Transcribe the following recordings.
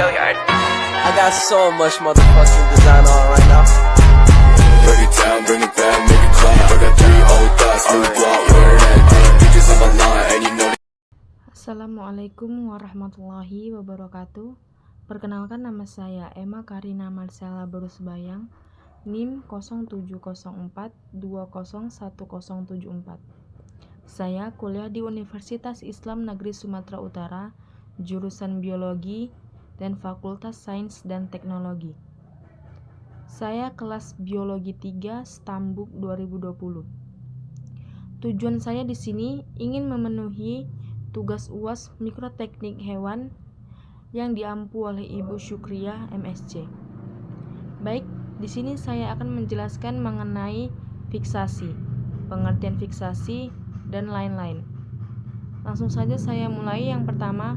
I got so much motherfucking design on right now. Break it down, bring it back, make it clap. I got 3 old thoughts, new block, where that dick bitches on my line, and you know. Assalamualaikum warahmatullahi wabarakatuh. Perkenalkan, nama saya Emma Karina Marcella Berusbayang, NIM 0704201074. Saya kuliah di Universitas Islam Negeri Sumatera Utara, jurusan Biologi dan Fakultas Sains dan Teknologi. Saya kelas Biologi 3 Stambuk 2020. Tujuan saya di sini ingin memenuhi tugas UAS Mikroteknik Hewan yang diampu oleh Ibu Syukriyah MSc. Baik, di sini saya akan menjelaskan mengenai fiksasi, pengertian fiksasi, dan lain-lain. Langsung saja saya mulai. Yang pertama,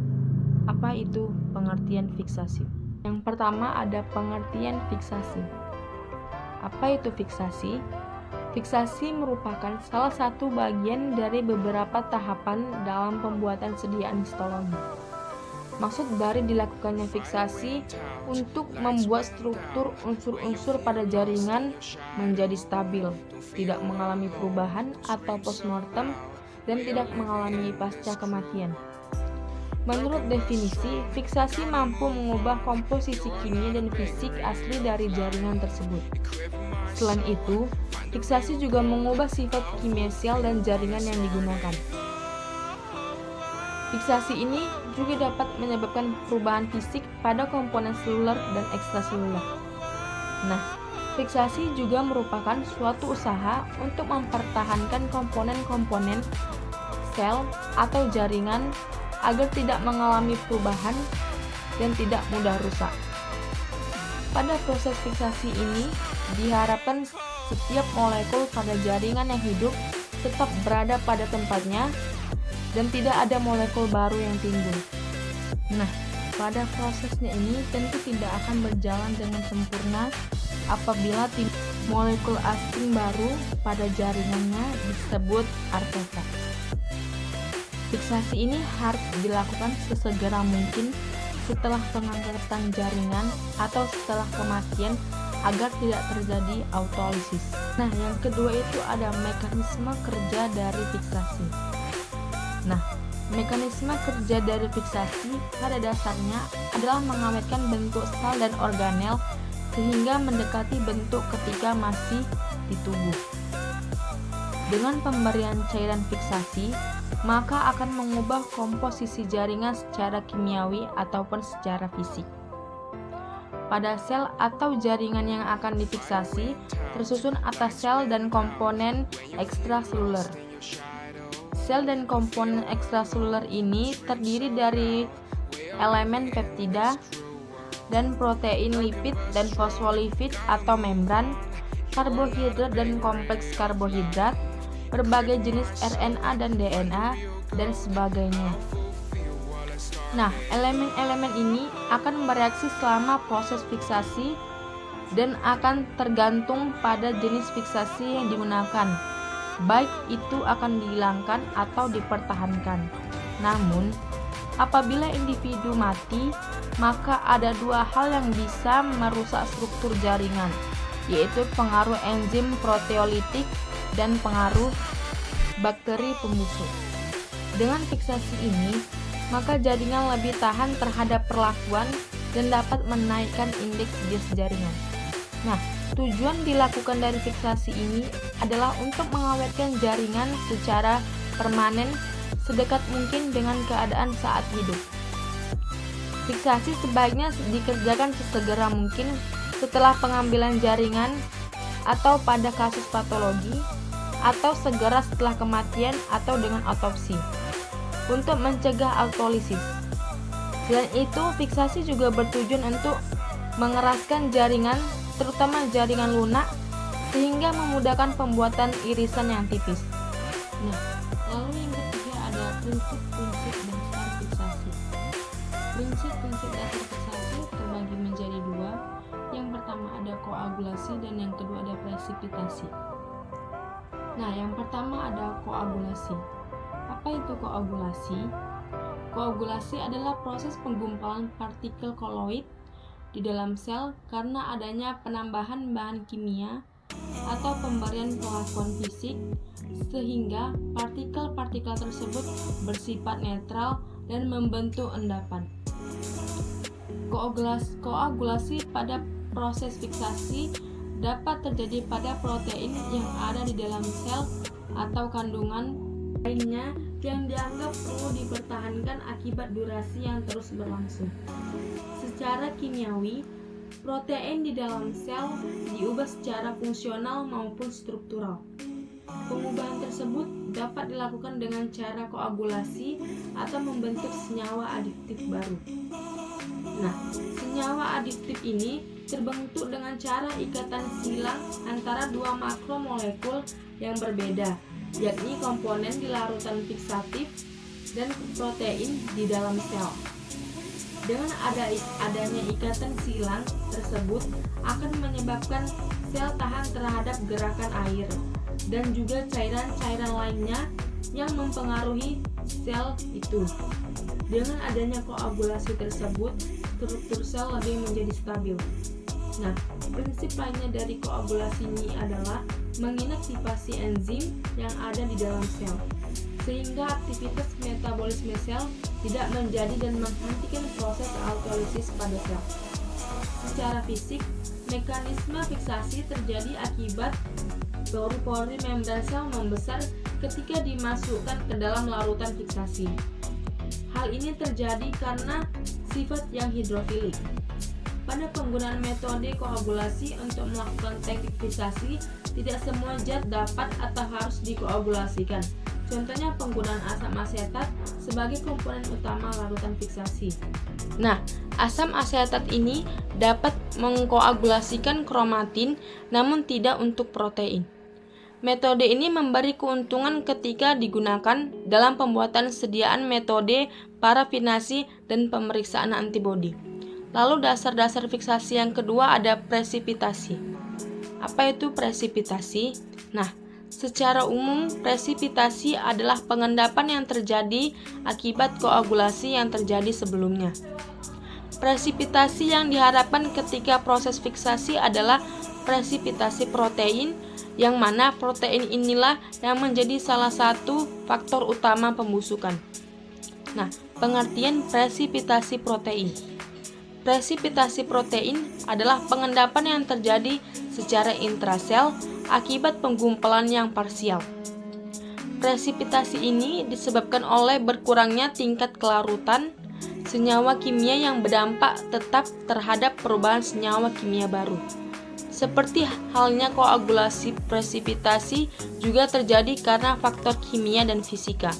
apa itu pengertian fiksasi? Yang pertama ada pengertian fiksasi. Apa itu fiksasi? Fiksasi merupakan salah satu bagian dari beberapa tahapan dalam pembuatan sediaan histologi. Maksud dari dilakukannya fiksasi untuk membuat struktur unsur-unsur pada jaringan menjadi stabil, tidak mengalami perubahan atau postmortem, dan tidak mengalami pasca kematian. Menurut definisi, fiksasi mampu mengubah komposisi kimia dan fisik asli dari jaringan tersebut. Selain itu, fiksasi juga mengubah sifat kimia sel dan jaringan yang digunakan. Fiksasi ini juga dapat menyebabkan perubahan fisik pada komponen seluler dan ekstraseluler. Nah, fiksasi juga merupakan suatu usaha untuk mempertahankan komponen-komponen sel atau jaringan agar tidak mengalami perubahan dan tidak mudah rusak. Pada proses fiksasi ini, diharapkan setiap molekul pada jaringan yang hidup tetap berada pada tempatnya dan tidak ada molekul baru yang timbul. Nah, pada prosesnya ini tentu tidak akan berjalan dengan sempurna apabila molekul asing baru pada jaringannya disebut artefak. Fiksasi ini harus dilakukan sesegera mungkin setelah pengangkatan jaringan atau setelah kematian agar tidak terjadi autolisis. Nah, yang kedua itu ada mekanisme kerja dari fiksasi. Nah, mekanisme kerja dari fiksasi pada dasarnya adalah mengawetkan bentuk sel dan organel sehingga mendekati bentuk ketika masih di tubuh. Dengan pemberian cairan fiksasi, maka akan mengubah komposisi jaringan secara kimiawi ataupun secara fisik. Pada sel atau jaringan yang akan difiksasi, tersusun atas sel dan komponen ekstraseluler. Sel dan komponen ekstraseluler ini terdiri dari elemen peptida dan protein, lipid dan fosfolipid atau membran, karbohidrat dan kompleks karbohidrat, berbagai jenis RNA dan DNA, dan sebagainya. Nah, elemen-elemen ini akan bereaksi selama proses fiksasi dan akan tergantung pada jenis fiksasi yang digunakan, baik itu akan dihilangkan atau dipertahankan. Namun, apabila individu mati, maka ada dua hal yang bisa merusak struktur jaringan, yaitu pengaruh enzim proteolitik dan pengaruh bakteri pembusuk. Dengan fiksasi ini, maka jaringan lebih tahan terhadap perlakuan dan dapat menaikkan indeks bias jaringan. Nah, tujuan dilakukan dari fiksasi ini adalah untuk mengawetkan jaringan secara permanen sedekat mungkin dengan keadaan saat hidup. Fiksasi sebaiknya dikerjakan sesegera mungkin setelah pengambilan jaringan atau pada kasus patologi, atau segera setelah kematian atau dengan otopsi untuk mencegah autolisis. Selain itu, fiksasi juga bertujuan untuk mengeraskan jaringan, terutama jaringan lunak, sehingga memudahkan pembuatan irisan yang tipis. Nah, lalu yang ketiga ada prinsip-prinsip dasar fiksasi. Prinsip-prinsip dasar fiksasi terbagi menjadi dua. Yang pertama ada koagulasi dan yang kedua ada presipitasi. Nah, yang pertama ada koagulasi. Apa itu koagulasi? Koagulasi adalah proses penggumpalan partikel koloid di dalam sel karena adanya penambahan bahan kimia atau pemberian perlakuan fisik sehingga partikel-partikel tersebut bersifat netral dan membentuk endapan. Koagulasi pada proses fiksasi dapat terjadi pada protein yang ada di dalam sel atau kandungan lainnya yang dianggap perlu dipertahankan akibat durasi yang terus berlangsung. Secara kimiawi, protein di dalam sel diubah secara fungsional maupun struktural. Pengubahan tersebut dapat dilakukan dengan cara koagulasi atau membentuk senyawa adiktif baru. Nah, senyawa adiktif ini terbentuk dengan cara ikatan silang antara dua makromolekul yang berbeda, yakni komponen di larutan fiksatif dan protein di dalam sel. Dengan adanya ikatan silang tersebut akan menyebabkan sel tahan terhadap gerakan air dan juga cairan-cairan lainnya yang mempengaruhi sel itu. Dengan adanya koagulasi tersebut, struktur sel lebih menjadi stabil. Nah, prinsip lainnya dari koagulasi ini adalah menginaktivasi enzim yang ada di dalam sel, sehingga aktivitas metabolisme sel tidak menjadi dan menghentikan proses autolisis pada sel. Secara fisik, mekanisme fiksasi terjadi akibat pori-pori membran sel membesar ketika dimasukkan ke dalam larutan fiksasi. Hal ini terjadi karena sifat yang hidrofilik. Pada penggunaan metode koagulasi untuk melakukan teknik fiksasi, tidak semua zat dapat atau harus dikoagulasikan. Contohnya penggunaan asam asetat sebagai komponen utama larutan fiksasi. Nah, asam asetat ini dapat mengkoagulasikan kromatin, namun tidak untuk protein. Metode ini memberi keuntungan ketika digunakan dalam pembuatan sediaan metode parafinasi dan pemeriksaan antibodi. Lalu dasar-dasar fiksasi yang kedua ada presipitasi. Apa itu presipitasi? Nah, secara umum presipitasi adalah pengendapan yang terjadi akibat koagulasi yang terjadi sebelumnya. Presipitasi yang diharapkan ketika proses fiksasi adalah presipitasi protein, yang mana protein inilah yang menjadi salah satu faktor utama pembusukan. Nah, pengertian presipitasi protein. Presipitasi protein adalah pengendapan yang terjadi secara intrasel akibat penggumpalan yang parsial. Presipitasi ini disebabkan oleh berkurangnya tingkat kelarutan senyawa kimia yang berdampak tetap terhadap perubahan senyawa kimia baru. Seperti halnya koagulasi, presipitasi juga terjadi karena faktor kimia dan fisika.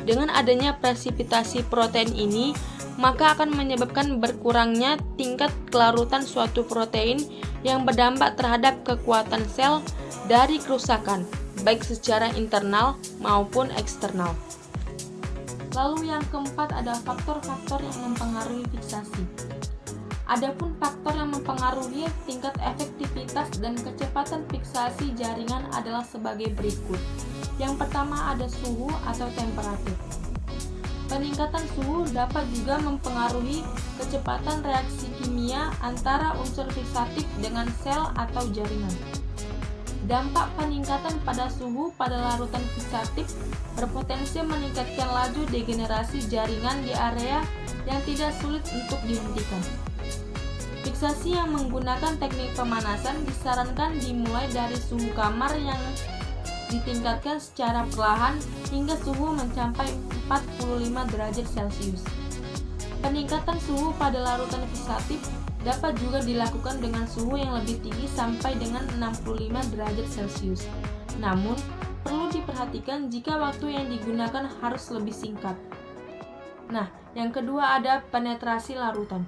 Dengan adanya presipitasi protein ini, maka akan menyebabkan berkurangnya tingkat kelarutan suatu protein yang berdampak terhadap kekuatan sel dari kerusakan, baik secara internal maupun eksternal. Lalu yang keempat ada faktor-faktor yang mempengaruhi fiksasi. Adapun faktor yang mempengaruhi tingkat efektivitas dan kecepatan fiksasi jaringan adalah sebagai berikut. Yang pertama ada suhu atau temperatur. Peningkatan suhu dapat juga mempengaruhi kecepatan reaksi kimia antara unsur fiksatif dengan sel atau jaringan. Dampak peningkatan pada suhu pada larutan fiksatif berpotensi meningkatkan laju degenerasi jaringan di area yang tidak sulit untuk dihentikan. Fiksasi yang menggunakan teknik pemanasan disarankan dimulai dari suhu kamar yang ditingkatkan secara perlahan hingga suhu mencapai 45 derajat Celcius. Peningkatan suhu pada larutan fiksatif dapat juga dilakukan dengan suhu yang lebih tinggi sampai dengan 65 derajat Celcius. Namun, perlu diperhatikan jika waktu yang digunakan harus lebih singkat. Nah, yang kedua ada penetrasi larutan.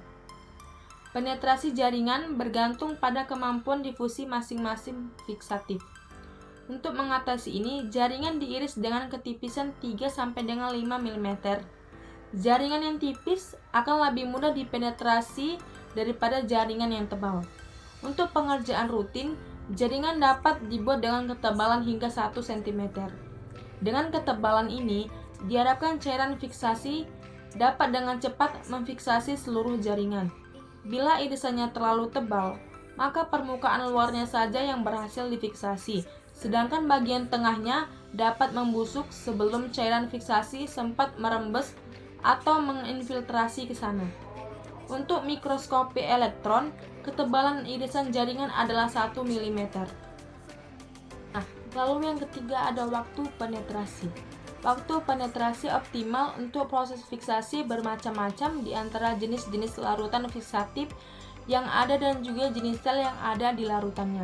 Penetrasi jaringan bergantung pada kemampuan difusi masing-masing fiksatif. Untuk mengatasi ini, jaringan diiris dengan ketipisan 3 sampai dengan 5 mm. Jaringan yang tipis akan lebih mudah dipenetrasi daripada jaringan yang tebal. Untuk pengerjaan rutin, jaringan dapat dibuat dengan ketebalan hingga 1 cm. Dengan ketebalan ini, diharapkan cairan fiksasi dapat dengan cepat memfiksasi seluruh jaringan. Bila irisannya terlalu tebal, maka permukaan luarnya saja yang berhasil difiksasi, sedangkan bagian tengahnya dapat membusuk sebelum cairan fiksasi sempat merembes atau menginfiltrasi ke sana. Untuk mikroskopi elektron, ketebalan irisan jaringan adalah 1 mm. Nah, lalu yang ketiga ada waktu penetrasi. Waktu penetrasi optimal untuk proses fiksasi bermacam-macam di antara jenis-jenis larutan fiksatif yang ada dan juga jenis sel yang ada di larutannya.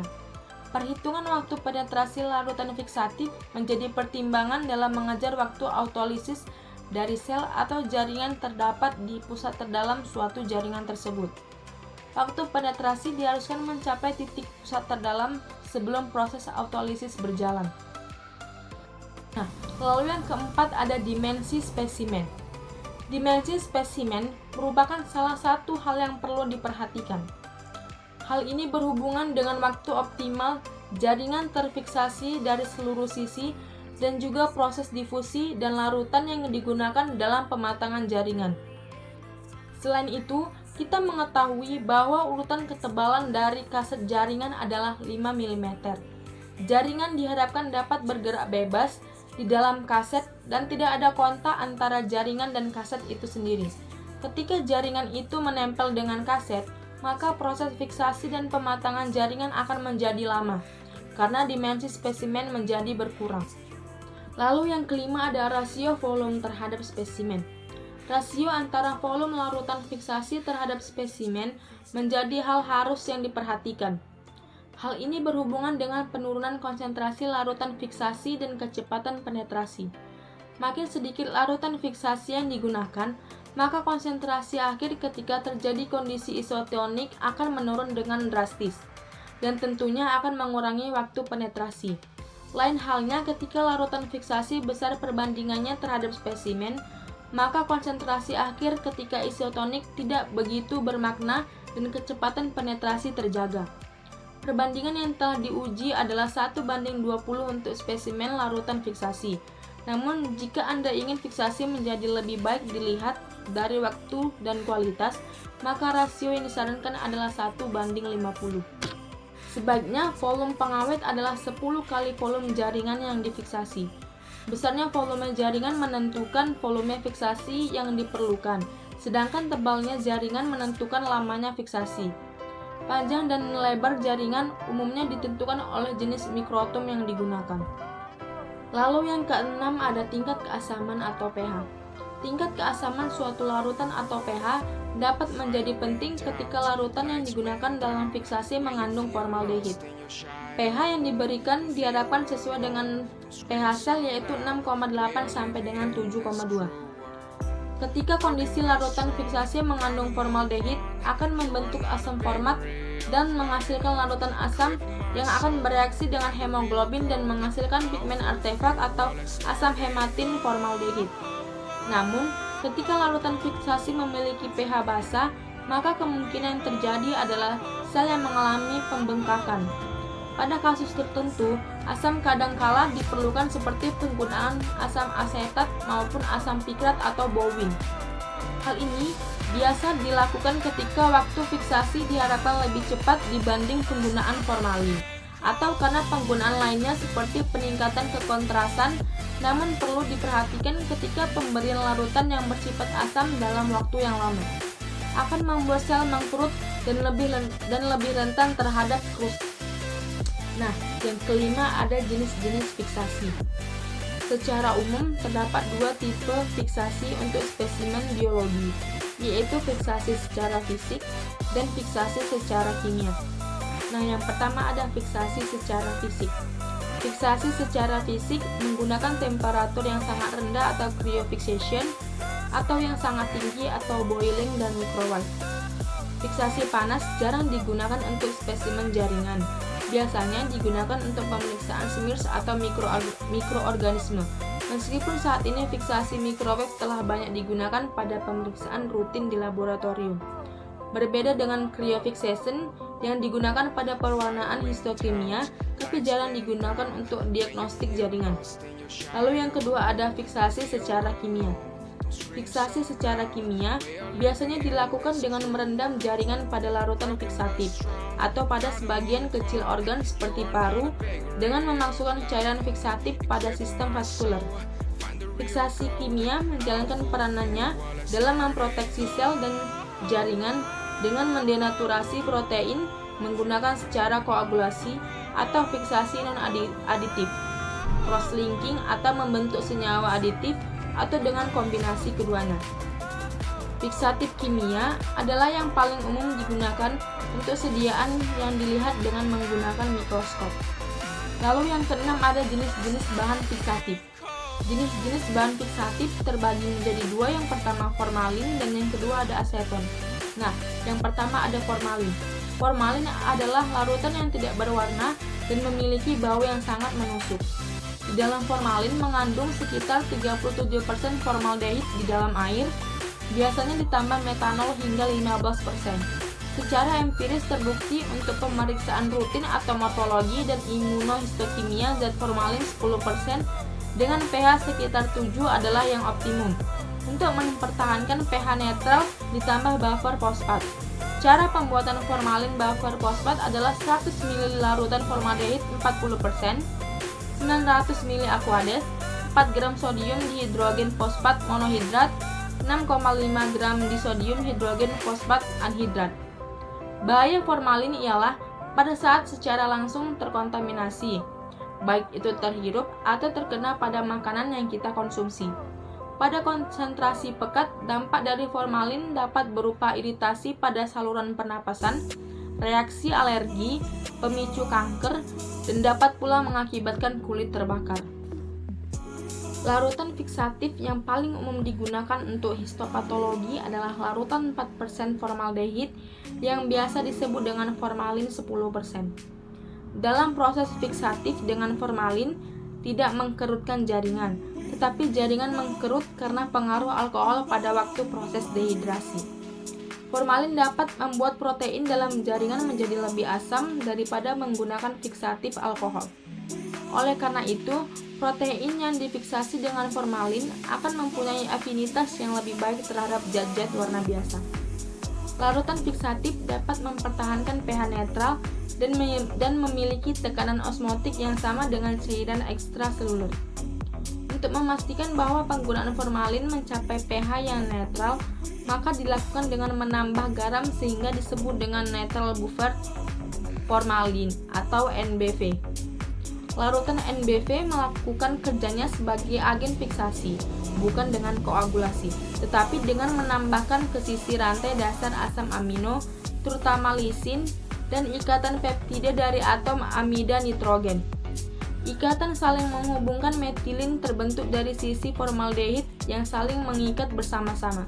Perhitungan waktu penetrasi larutan fiksatif menjadi pertimbangan dalam mengejar waktu autolisis dari sel atau jaringan terdapat di pusat terdalam suatu jaringan tersebut. Waktu penetrasi diharuskan mencapai titik pusat terdalam sebelum proses autolisis berjalan. Nah, lalu yang keempat ada dimensi spesimen. Dimensi spesimen merupakan salah satu hal yang perlu diperhatikan. Hal ini berhubungan dengan waktu optimal jaringan terfiksasi dari seluruh sisi dan juga proses difusi dan larutan yang digunakan dalam pematangan jaringan. Selain itu, kita mengetahui bahwa urutan ketebalan dari kaset jaringan adalah 5 mm. Jaringan diharapkan dapat bergerak bebas di dalam kaset dan tidak ada kontak antara jaringan dan kaset itu sendiri. Ketika jaringan itu menempel dengan kaset, maka proses fiksasi dan pematangan jaringan akan menjadi lama karena dimensi spesimen menjadi berkurang. Lalu yang kelima ada rasio volume terhadap spesimen. Rasio antara volume larutan fiksasi terhadap spesimen menjadi hal harus yang diperhatikan. Hal ini berhubungan dengan penurunan konsentrasi larutan fiksasi dan kecepatan penetrasi. Makin sedikit larutan fiksasi yang digunakan, maka konsentrasi akhir ketika terjadi kondisi isotonik akan menurun dengan drastis, dan tentunya akan mengurangi waktu penetrasi. Lain halnya ketika larutan fiksasi besar perbandingannya terhadap spesimen, maka konsentrasi akhir ketika isotonik tidak begitu bermakna dan kecepatan penetrasi terjaga. Perbandingan yang telah diuji adalah 1:20 untuk spesimen larutan fiksasi. Namun, jika Anda ingin fiksasi menjadi lebih baik dilihat dari waktu dan kualitas, maka rasio yang disarankan adalah 1:50. Sebaiknya, volume pengawet adalah 10 kali volume jaringan yang difiksasi. Besarnya volume jaringan menentukan volume fiksasi yang diperlukan, sedangkan tebalnya jaringan menentukan lamanya fiksasi. Panjang dan lebar jaringan umumnya ditentukan oleh jenis mikroatom yang digunakan. Lalu yang keenam ada tingkat keasaman atau pH. Tingkat keasaman suatu larutan atau pH dapat menjadi penting ketika larutan yang digunakan dalam fiksasi mengandung formaldehid. pH yang diberikan diharapkan sesuai dengan pH sel yaitu 6,8 sampai dengan 7,2. Ketika kondisi larutan fiksasi mengandung formaldehid akan membentuk asam format dan menghasilkan larutan asam yang akan bereaksi dengan hemoglobin dan menghasilkan pigmen artefak atau asam hematin formaldehid. Namun, ketika larutan fiksasi memiliki pH basa, maka kemungkinan terjadi adalah sel yang mengalami pembengkakan. Pada kasus tertentu, asam kadangkala diperlukan seperti penggunaan asam asetat maupun asam pikrat atau bovin. Hal ini biasa dilakukan ketika waktu fiksasi diharapkan lebih cepat dibanding penggunaan formalin, atau karena penggunaan lainnya seperti peningkatan kekontrasan, namun perlu diperhatikan ketika pemberian larutan yang bersifat asam dalam waktu yang lama akan membuat sel mengkerut dan lebih rentan terhadap krust. Nah, yang kelima ada jenis-jenis fiksasi. Secara umum, terdapat dua tipe fiksasi untuk spesimen biologi, yaitu fiksasi secara fisik dan fiksasi secara kimia. Nah, yang pertama ada fiksasi secara fisik. Fiksasi secara fisik menggunakan temperatur yang sangat rendah atau cryofixation, atau yang sangat tinggi atau boiling dan microwave. Fiksasi panas jarang digunakan untuk spesimen jaringan. Biasanya digunakan untuk pemeriksaan smears atau mikroorganisme. Meskipun saat ini fiksasi microwave telah banyak digunakan pada pemeriksaan rutin di laboratorium. Berbeda dengan cryofixation yang digunakan pada pewarnaan histokimia, tapi jarang digunakan untuk diagnostik jaringan. Lalu yang kedua ada fiksasi secara kimia. Fiksasi secara kimia biasanya dilakukan dengan merendam jaringan pada larutan fiksatif atau pada sebagian kecil organ seperti paru dengan memasukkan cairan fiksatif pada sistem vaskuler. Fiksasi kimia menjalankan peranannya dalam memproteksi sel dan jaringan dengan mendenaturasi protein menggunakan secara koagulasi atau fiksasi non-aditif, cross-linking atau membentuk senyawa aditif atau dengan kombinasi keduanya. Fiksatif kimia adalah yang paling umum digunakan untuk sediaan yang dilihat dengan menggunakan mikroskop. Lalu yang keenam ada jenis-jenis bahan fiksatif. Jenis-jenis bahan fiksatif terbagi menjadi dua, yang pertama formalin dan yang kedua ada aseton. Nah, yang pertama ada formalin. Formalin adalah larutan yang tidak berwarna dan memiliki bau yang sangat menusuk. Di dalam formalin mengandung sekitar 37% formaldehid di dalam air, biasanya ditambah metanol hingga 15%. Secara empiris terbukti untuk pemeriksaan rutin atau morfologi dan imunohistokimia zat formalin 10% dengan pH sekitar 7 adalah yang optimum. Untuk mempertahankan pH netral ditambah buffer fosfat. Cara pembuatan formalin buffer fosfat adalah 100 ml larutan formaldehid 40%, 900 ml aquades, 4 gram sodium dihidrogen fosfat monohidrat, 6,5 gram disodium hidrogen fosfat anhidrat. Bahaya formalin ialah pada saat secara langsung terkontaminasi, baik itu terhirup atau terkena pada makanan yang kita konsumsi. Pada konsentrasi pekat, dampak dari formalin dapat berupa iritasi pada saluran pernapasan, reaksi alergi, pemicu kanker, dan dapat pula mengakibatkan kulit terbakar. Larutan fiksatif yang paling umum digunakan untuk histopatologi adalah larutan 4% formaldehid yang biasa disebut dengan formalin 10%. Dalam proses fiksatif dengan formalin tidak mengkerutkan jaringan, tetapi jaringan mengkerut karena pengaruh alkohol pada waktu proses dehidrasi. Formalin dapat membuat protein dalam jaringan menjadi lebih asam daripada menggunakan fiksatif alkohol. Oleh karena itu, protein yang difiksasi dengan formalin akan mempunyai afinitas yang lebih baik terhadap zat-zat warna biasa. Larutan fiksatif dapat mempertahankan pH netral dan memiliki tekanan osmotik yang sama dengan cairan ekstraseluler. Untuk memastikan bahwa penggunaan formalin mencapai pH yang netral, maka dilakukan dengan menambah garam sehingga disebut dengan neutral buffer formalin atau NBV. Larutan NBV melakukan kerjanya sebagai agen fiksasi, bukan dengan koagulasi, tetapi dengan menambahkan ke sisi rantai dasar asam amino, terutama lisin, dan ikatan peptida dari atom amida nitrogen. Ikatan saling menghubungkan metilin terbentuk dari sisi formaldehid yang saling mengikat bersama-sama.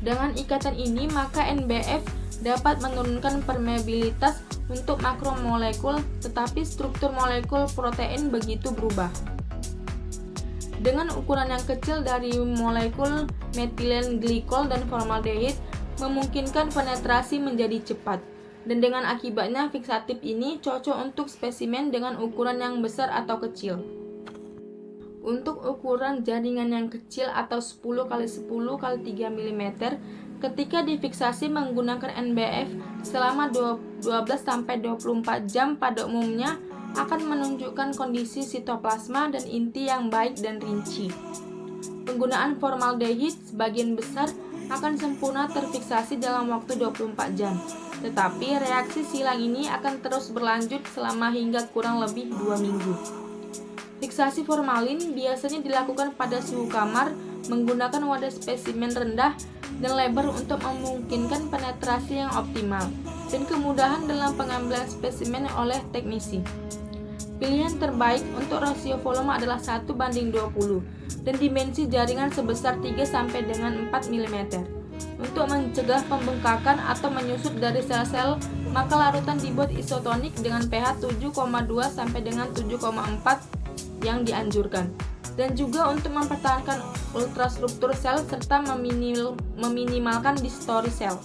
Dengan ikatan ini, maka NBF dapat menurunkan permeabilitas untuk makromolekul, tetapi struktur molekul protein begitu berubah. Dengan ukuran yang kecil dari molekul metilen glikol dan formaldehid memungkinkan penetrasi menjadi cepat, dan dengan akibatnya fiksatif ini cocok untuk spesimen dengan ukuran yang besar atau kecil. Untuk ukuran jaringan yang kecil atau 10 x 10 x 3 mm, ketika difiksasi menggunakan NBF selama 12-24 jam pada umumnya akan menunjukkan kondisi sitoplasma dan inti yang baik dan rinci. Penggunaan formaldehid sebagian besar akan sempurna terfiksasi dalam waktu 24 jam, tetapi reaksi silang ini akan terus berlanjut selama hingga kurang lebih 2 minggu. Fiksasi formalin biasanya dilakukan pada suhu kamar menggunakan wadah spesimen rendah dan lebar untuk memungkinkan penetrasi yang optimal dan kemudahan dalam pengambilan spesimen oleh teknisi. Pilihan terbaik untuk rasio volume adalah 1:20 dan dimensi jaringan sebesar 3 sampai dengan 4 mm. Untuk mencegah pembengkakan atau menyusut dari sel-sel, maka larutan dibuat isotonik dengan pH 7,2 sampai dengan 7,4 yang dianjurkan, dan juga untuk mempertahankan ultrastruktur sel serta meminimalkan distori sel.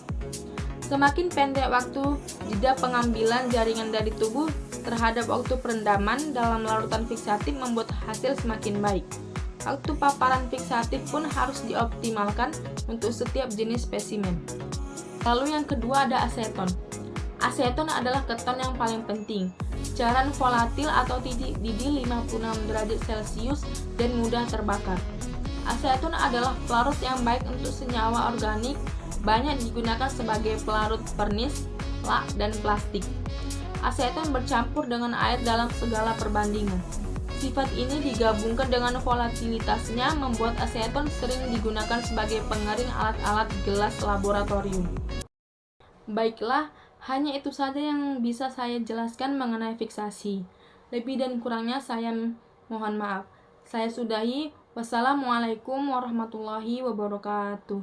Semakin pendek waktu jeda pengambilan jaringan dari tubuh terhadap waktu perendaman dalam larutan fiksatif membuat hasil semakin baik. Waktu paparan fiksatif pun harus dioptimalkan untuk setiap jenis spesimen. Lalu yang kedua ada aseton. Aseton adalah keton yang paling penting. Cairan volatil atau titik didih 56 derajat Celcius dan mudah terbakar. Aseton adalah pelarut yang baik untuk senyawa organik, banyak digunakan sebagai pelarut pernis, lak, dan plastik. Aseton bercampur dengan air dalam segala perbandingan. Sifat ini digabungkan dengan volatilitasnya membuat aseton sering digunakan sebagai pengering alat-alat gelas laboratorium. Baiklah, hanya itu saja yang bisa saya jelaskan mengenai fiksasi. Lebih dan kurangnya saya mohon maaf. Saya sudahi. Wassalamualaikum warahmatullahi wabarakatuh.